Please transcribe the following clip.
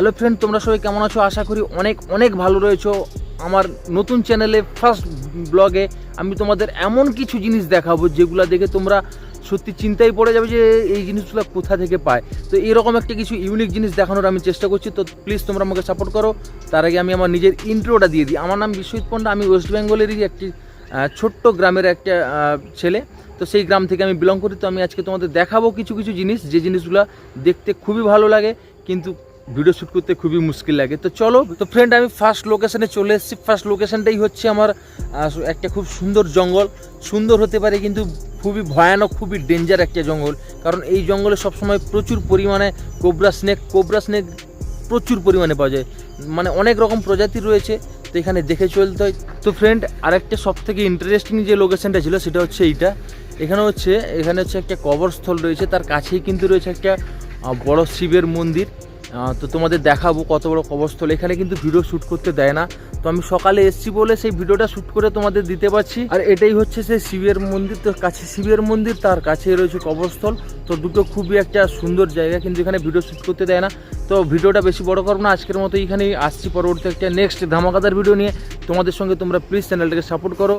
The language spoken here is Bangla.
হ্যালো ফ্রেন্ড, তোমরা সবাই কেমন আছো? আশা করি অনেক অনেক ভালো রয়েছো। আমার নতুন চ্যানেলে ফার্স্ট ব্লগে আমি তোমাদের এমন কিছু জিনিস দেখাবো যেগুলো দেখে তোমরা সত্যি চিন্তায় পড়ে যাবে যে এই জিনিসগুলো কোথা থেকে পায়। তো এরকম একটা কিছু ইউনিক জিনিস দেখানোর আমি চেষ্টা করছি। তো প্লিজ তোমরা আমাকে সাপোর্ট করো। তার আগে আমি আমার নিজের ইন্ট্রোটা দিয়ে দিই। আমার নাম বিশ্বজিৎ পণ্ডা। আমি ওয়েস্ট বেঙ্গলেরই একটি ছোট্ট গ্রামের একটা ছেলে। তো সেই গ্রাম থেকে আমি বিলং করি। তো আমি আজকে তোমাদের দেখাবো কিছু কিছু জিনিস, যে জিনিসগুলো দেখতে খুবই ভালো লাগে কিন্তু ভিডিও শ্যুট করতে খুবই মুশকিল লাগে। তো চলো। তো ফ্রেন্ড, আমি ফার্স্ট লোকেশনে চলে এসেছি। ফার্স্ট লোকেশনটাই হচ্ছে আমার একটা খুব সুন্দর জঙ্গল। সুন্দর হতে পারে কিন্তু খুবই ভয়ানক, খুবই ডেঞ্জার একটা জঙ্গল। কারণ এই জঙ্গলে সবসময় প্রচুর পরিমাণে কোবরা স্নেক প্রচুর পরিমাণে পাওয়া যায়। মানে অনেক রকম প্রজাতি রয়েছে। তো এখানে দেখে চলতে হয়। তো ফ্রেন্ড, আরেকটা সব থেকে ইন্টারেস্টিং যে লোকেশনটা ছিল সেটা হচ্ছে এইটা। এখানে হচ্ছে একটা কবরস্থল রয়েছে। তার কাছেই কিন্তু রয়েছে একটা বড় শিবের মন্দির। তো তোমাদের দেখাবো কত বড় কবরস্থল। এখানে কিন্তু ভিডিও শ্যুট করতে দেয় না। তো আমি সকালে এসেছি বলে সেই ভিডিওটা শ্যুট করে তোমাদের দিতে পারছি। আর এটাই হচ্ছে সেই শিবের মন্দির। তো কাছে শিবের মন্দির, তার কাছে রয়েছে কবরস্থল। তো দুটো খুবই একটা সুন্দর জায়গা, কিন্তু এখানে ভিডিও শ্যুট করতে দেয় না। তো ভিডিওটা বেশি বড় করবো না, আজকের মতো এখানেই আসছি। পরবর্তী একটা নেক্সট ধামাকাদার ভিডিও নিয়ে তোমাদের সঙ্গে। তোমরা প্লিজ চ্যানেলটাকে সাপোর্ট করো।